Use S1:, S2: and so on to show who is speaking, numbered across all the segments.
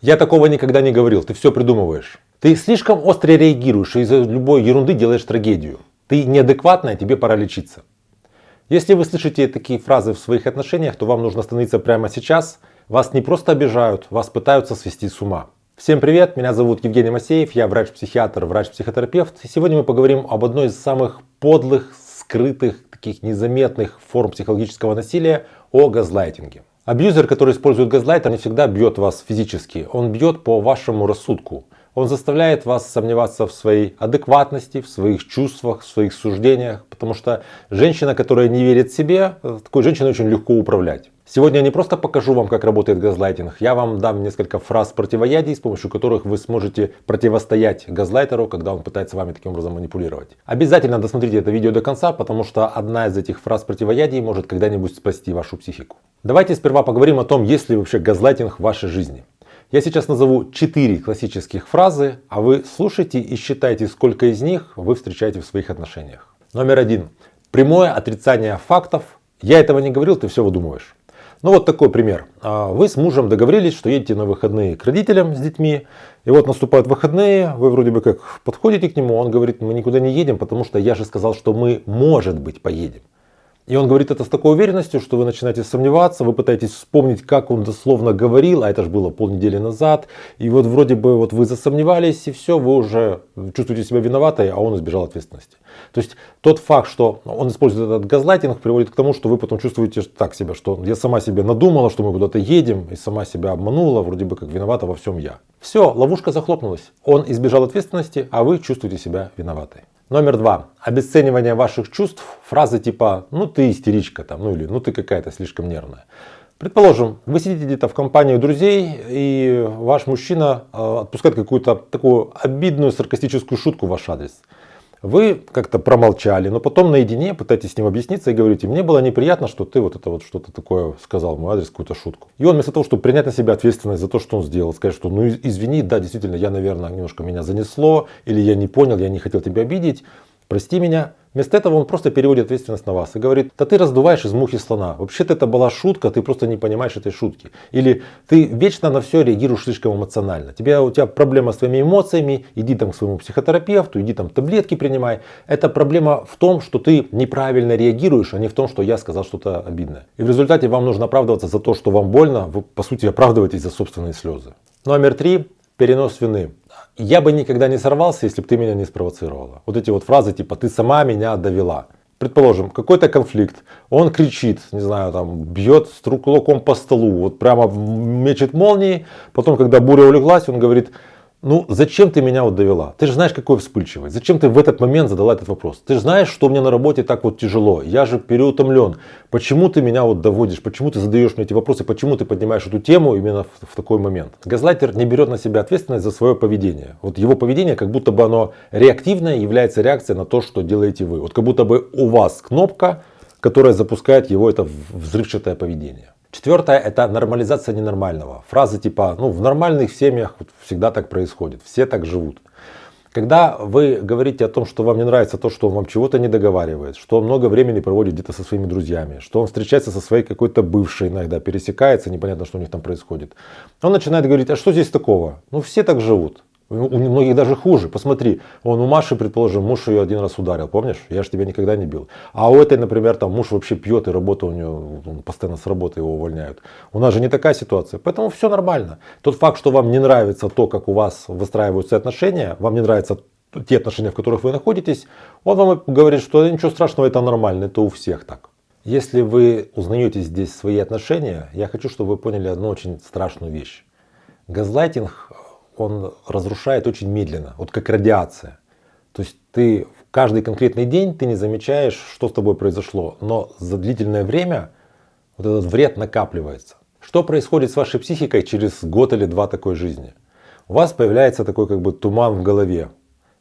S1: Я такого никогда не говорил, ты все придумываешь. Ты слишком остро реагируешь и из-за любой ерунды делаешь трагедию. Ты неадекватная, тебе пора лечиться. Если вы слышите такие фразы в своих отношениях, то вам нужно остановиться прямо сейчас. Вас не просто обижают, вас пытаются свести с ума. Всем привет, меня зовут Евгений Масеев, я врач-психиатр, врач-психотерапевт. И сегодня мы поговорим об одной из самых подлых, скрытых, таких незаметных форм психологического насилия, о газлайтинге. Абьюзер, который использует газлайтер, не всегда бьет вас физически, он бьет по вашему рассудку. Он заставляет вас сомневаться в своей адекватности, в своих чувствах, в своих суждениях. Потому что женщина, которая не верит себе, такой женщиной очень легко управлять. Сегодня я не просто покажу вам, как работает газлайтинг. Я вам дам несколько фраз противоядий, с помощью которых вы сможете противостоять газлайтеру, когда он пытается вами таким образом манипулировать. Обязательно досмотрите это видео до конца, потому что одна из этих фраз противоядий может когда-нибудь спасти вашу психику. Давайте сперва поговорим о том, есть ли вообще газлайтинг в вашей жизни. Я сейчас назову 4 классических фразы, а вы слушайте и считайте, сколько из них вы встречаете в своих отношениях. Номер 1. Прямое отрицание фактов. Я этого не говорил, ты все выдумываешь. Ну вот такой пример. Вы с мужем договорились, что едете на выходные к родителям с детьми. И вот наступают выходные, вы вроде бы как подходите к нему, он говорит, мы никуда не едем, потому что я же сказал, что мы, может быть, поедем. И он говорит это с такой уверенностью, что вы начинаете сомневаться, вы пытаетесь вспомнить, как он дословно говорил, а это же было полнедели назад. И вот вроде бы вот вы засомневались, и все, вы уже чувствуете себя виноватой, а он избежал ответственности. То есть тот факт, что он использует этот газлайтинг, приводит к тому, что вы потом чувствуете так себя, что я сама себе надумала, что мы куда-то едем, и сама себя обманула, вроде бы как виновата во всем я. Все, ловушка захлопнулась. Он избежал ответственности, а вы чувствуете себя виноватой. Номер 2. Обесценивание ваших чувств. Фразы типа «ну ты истеричка» там, ну или «ну ты какая-то слишком нервная». Предположим, вы сидите где-то в компании друзей, и ваш мужчина отпускает какую-то такую обидную саркастическую шутку в ваш адрес. Вы как-то промолчали, но потом наедине пытаетесь с ним объясниться и говорите, мне было неприятно, что ты вот это вот что-то такое сказал в мой адрес, какую-то шутку. И он вместо того, чтобы принять на себя ответственность за то, что он сделал, сказать, что ну извини, да, действительно, я, наверное, немножко меня занесло, или я не понял, я не хотел тебя обидеть, прости меня. Вместо этого он просто переводит ответственность на вас и говорит, да ты раздуваешь из мухи слона. Вообще-то это была шутка, ты просто не понимаешь этой шутки. Или ты вечно на все реагируешь слишком эмоционально. У тебя проблема с твоими эмоциями, иди там к своему психотерапевту, иди там таблетки принимай. Это проблема в том, что ты неправильно реагируешь, а не в том, что я сказал что-то обидное. И в результате вам нужно оправдываться за то, что вам больно, вы по сути оправдываетесь за собственные слезы. Номер 3. Перенос вины. Я бы никогда не сорвался, если бы ты меня не спровоцировала. Вот эти вот фразы типа «ты сама меня довела». Предположим, какой-то конфликт, он кричит, не знаю, там, бьет кулаком по столу, вот прямо мечет молнии. Потом, когда буря улеглась, он говорит, ну зачем ты меня вот довела? Ты же знаешь, какой вспыльчивый. Зачем ты в этот момент задала этот вопрос? Ты же знаешь, что мне на работе так вот тяжело. Я же переутомлен. Почему ты меня вот доводишь? Почему ты задаешь мне эти вопросы? Почему ты поднимаешь эту тему именно в такой момент? Газлайтер не берет на себя ответственность за свое поведение. Вот его поведение, как будто бы оно реактивное, является реакцией на то, что делаете вы. Вот как будто бы у вас кнопка, которая запускает его это взрывчатое поведение. 4. Это нормализация ненормального. Фразы типа, ну в нормальных семьях всегда так происходит, все так живут. Когда вы говорите о том, что вам не нравится то, что он вам чего-то не договаривает, что он много времени проводит где-то со своими друзьями, что он встречается со своей какой-то бывшей иногда, пересекается, непонятно, что у них там происходит. Он начинает говорить, а что здесь такого? Ну все так живут. У многих даже хуже. Посмотри, у Маши, предположим, муж ее один раз ударил, помнишь? Я же тебя никогда не бил. А у этой, например, там муж вообще пьет, и работа у нее, постоянно с работы его увольняют. У нас же не такая ситуация, поэтому все нормально. Тот факт, что вам не нравится то, как у вас выстраиваются отношения, вам не нравятся те отношения, в которых вы находитесь, он вам говорит, что ничего страшного, это нормально, это у всех так. Если вы узнаете здесь свои отношения, я хочу, чтобы вы поняли одну очень страшную вещь. Газлайтинг, он разрушает очень медленно, вот как радиация. То есть ты в каждый конкретный день ты не замечаешь, что с тобой произошло, но за длительное время вот этот вред накапливается. Что происходит с вашей психикой через год или два такой жизни? У вас появляется такой как бы туман в голове.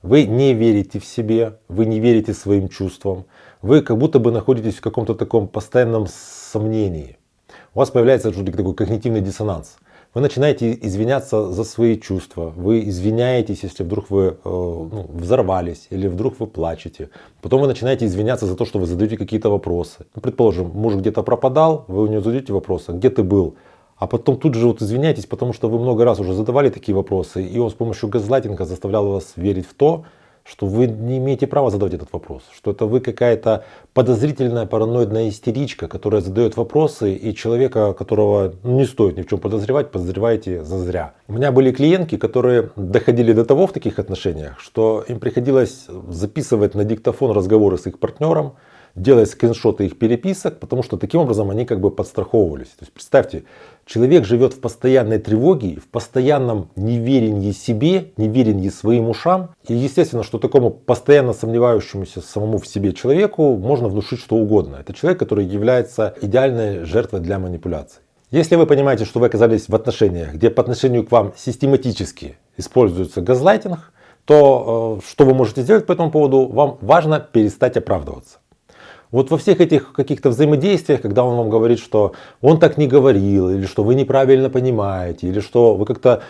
S1: Вы не верите в себе, вы не верите своим чувствам, вы как будто бы находитесь в каком-то таком постоянном сомнении. У вас появляется такой когнитивный диссонанс. Вы начинаете извиняться за свои чувства, вы извиняетесь, если вдруг вы взорвались или вдруг вы плачете. Потом вы начинаете извиняться за то, что вы задаете какие-то вопросы. Ну, предположим, муж где-то пропадал, вы у него задаете вопрос, а где ты был? а потом тут же вот извиняйтесь, потому что вы много раз уже задавали такие вопросы, и он с помощью газлайтинга заставлял вас верить в то, что вы не имеете права задавать этот вопрос, что это вы какая-то подозрительная параноидная истеричка, которая задает вопросы, и человека, которого не стоит ни в чем подозревать, подозреваете зазря. У меня были клиентки, которые доходили до того в таких отношениях, что им приходилось записывать на диктофон разговоры с их партнером, делать скриншоты их переписок, потому что таким образом они как бы подстраховывались. То есть представьте, человек живет в постоянной тревоге, в постоянном неверении себе, неверении своим ушам. И естественно, что такому постоянно сомневающемуся самому в себе человеку можно внушить что угодно. Это человек, который является идеальной жертвой для манипуляций. Если вы понимаете, что вы оказались в отношениях, где по отношению к вам систематически используется газлайтинг, то что вы можете сделать по этому поводу? Вам важно перестать оправдываться. Вот во всех этих каких-то взаимодействиях, когда он вам говорит, что он так не говорил, или что вы неправильно понимаете, или что вы как-то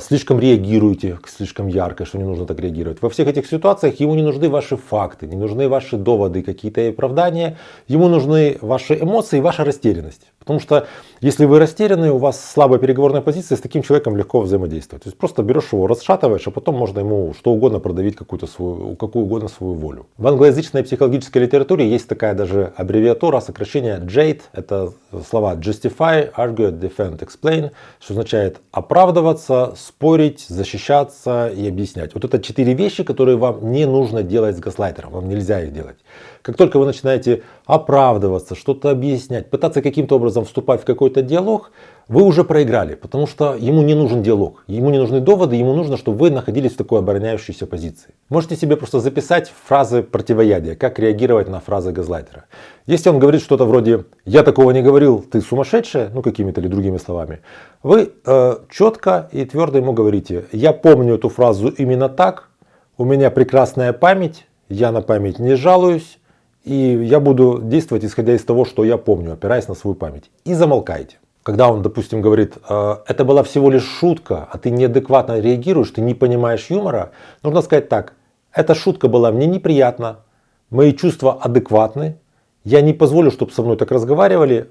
S1: слишком реагируете, слишком ярко, что не нужно так реагировать. Во всех этих ситуациях ему не нужны ваши факты, не нужны ваши доводы, какие-то оправдания. Ему нужны ваши эмоции и ваша растерянность. Потому что если вы растеряны, у вас слабая переговорная позиция, с таким человеком легко взаимодействовать. То есть просто берешь его, расшатываешь, а потом можно ему что угодно продавить, какую угодно свою волю. В англоязычной психологической литературе есть такая даже аббревиатура, сокращение JADE. Это слова Justify, Argue, Defend, Explain, что означает оправдываться, спорить, защищаться и объяснять. Вот это 4 вещи, которые вам не нужно делать с газлайтером, вам нельзя их делать. Как только вы начинаете оправдываться, что-то объяснять, пытаться каким-то образом вступать в какой-то диалог, вы уже проиграли, потому что ему не нужен диалог, ему не нужны доводы, ему нужно, чтобы вы находились в такой обороняющейся позиции. Можете себе просто записать фразы противоядия, как реагировать на фразы газлайтера. Если он говорит что-то вроде «я такого не говорил, ты сумасшедшая», ну какими-то или другими словами, вы четко и твердо ему говорите «я помню эту фразу именно так, у меня прекрасная память, я на память не жалуюсь, и я буду действовать исходя из того, что я помню, опираясь на свою память». И замолкайте. Когда он, допустим, говорит, это была всего лишь шутка, а ты неадекватно реагируешь, ты не понимаешь юмора, нужно сказать так, эта шутка была мне неприятна, мои чувства адекватны, я не позволю, чтобы со мной так разговаривали,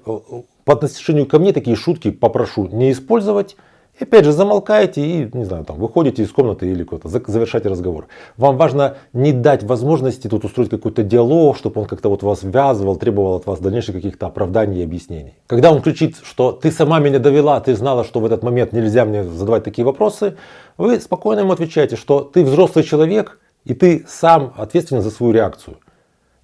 S1: по отношению ко мне такие шутки попрошу не использовать. И опять же замолкаете и, не знаю, там, выходите из комнаты или куда-то, завершайте разговор. Вам важно не дать возможности тут устроить какой-то диалог, чтобы он как-то вот вас ввязывал, требовал от вас дальнейших каких-то оправданий и объяснений. Когда он кричит, что ты сама меня довела, ты знала, что в этот момент нельзя мне задавать такие вопросы, вы спокойно ему отвечаете, что ты взрослый человек и ты сам ответственен за свою реакцию.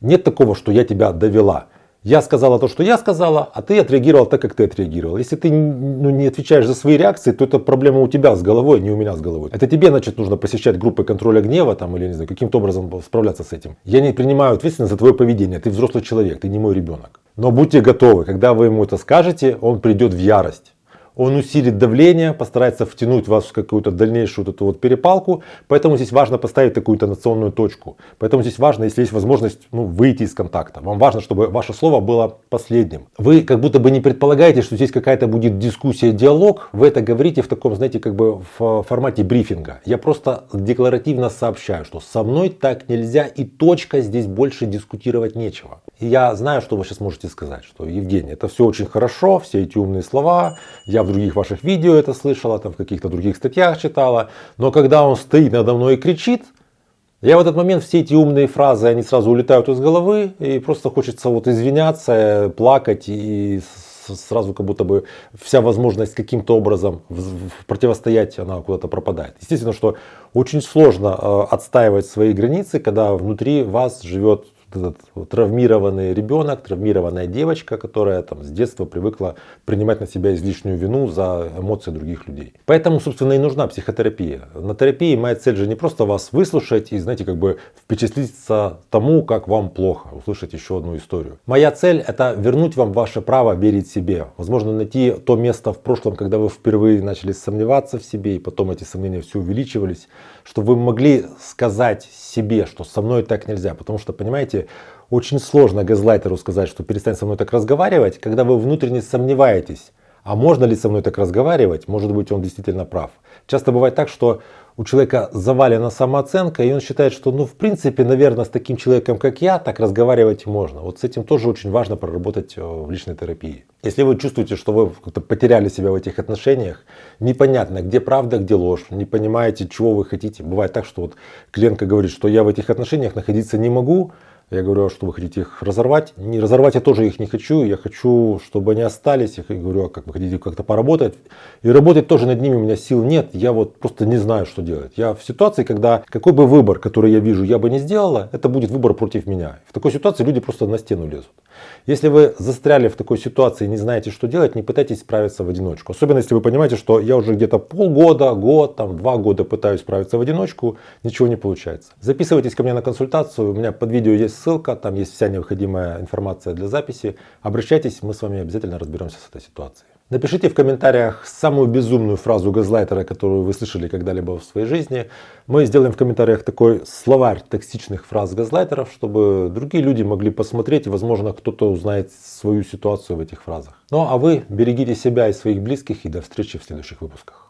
S1: Нет такого, что я тебя довела. Я сказала то, что я сказала, а ты отреагировал так, как ты отреагировал. Если ты не отвечаешь за свои реакции, то это проблема у тебя с головой, а не у меня с головой. Это тебе, значит, нужно посещать группы контроля гнева там, или не знаю, каким-то образом справляться с этим. Я не принимаю ответственность за твое поведение. Ты взрослый человек, ты не мой ребенок. Но будьте готовы, когда вы ему это скажете, он придет в ярость. Он усилит давление, постарается втянуть вас в какую-то дальнейшую вот эту вот перепалку. Поэтому здесь важно поставить такую интонационную точку. Поэтому здесь важно, если есть возможность, выйти из контакта. Вам важно, чтобы ваше слово было последним. Вы как будто бы не предполагаете, что здесь какая-то будет дискуссия, диалог. Вы это говорите в таком, знаете, как бы в формате брифинга. Я просто декларативно сообщаю, что со мной так нельзя и точка, здесь больше дискутировать нечего. И я знаю, что вы сейчас можете сказать, что Евгений, это все очень хорошо, все эти умные слова, я в других ваших видео это слышала, там в каких-то других статьях читала, но когда он стоит надо мной и кричит, я в этот момент все эти умные фразы, они сразу улетают из головы, и просто хочется вот извиняться, плакать, и сразу как будто бы вся возможность каким-то образом противостоять, она куда-то пропадает. Естественно, что очень сложно отстаивать свои границы, когда внутри вас живет этот травмированный ребенок, травмированная девочка, которая там с детства привыкла принимать на себя излишнюю вину за эмоции других людей. Поэтому, собственно, и нужна психотерапия. На терапии моя цель же не просто вас выслушать и, знаете, как бы впечатлиться тому, как вам плохо, услышать еще одну историю. Моя цель — это вернуть вам ваше право верить себе. Возможно, найти то место в прошлом, когда вы впервые начали сомневаться в себе, и потом эти сомнения все увеличивались, чтобы вы могли сказать себе, что со мной так нельзя. Потому что, понимаете, очень сложно газлайтеру сказать, что перестань со мной так разговаривать, когда вы внутренне сомневаетесь, А можно ли со мной так разговаривать? Может быть, он действительно прав. Часто бывает так, что у человека завалена самооценка, и он считает, что, в принципе, наверное, с таким человеком, как я, так разговаривать можно. Вот с этим тоже очень важно проработать в личной терапии. Если вы чувствуете, что вы как-то потеряли себя в этих отношениях, непонятно, где правда, где ложь, не понимаете, чего вы хотите. Бывает так, что вот клиентка говорит, что я в этих отношениях находиться не могу. Я говорю, а что вы хотите их разорвать? Не разорвать я тоже их не хочу. Я хочу, чтобы они остались. Я говорю, а как вы хотите как-то поработать? И работать тоже над ними у меня сил нет. Я вот просто не знаю, что делать. Я в ситуации, когда какой бы выбор, который я вижу, я бы не сделала, это будет выбор против меня. В такой ситуации люди просто на стену лезут. Если вы застряли в такой ситуации и не знаете, что делать, не пытайтесь справиться в одиночку. Особенно если вы понимаете, что я уже где-то полгода, год, 2 года пытаюсь справиться в одиночку, ничего не получается. Записывайтесь ко мне на консультацию. У меня под видео есть ссылка, там есть вся необходимая информация для записи. Обращайтесь, мы с вами обязательно разберемся с этой ситуацией. Напишите в комментариях самую безумную фразу газлайтера, которую вы слышали когда-либо в своей жизни. Мы сделаем в комментариях такой словарь токсичных фраз газлайтеров, чтобы другие люди могли посмотреть и, возможно, кто-то узнает свою ситуацию в этих фразах. Ну а вы берегите себя и своих близких, и до встречи в следующих выпусках.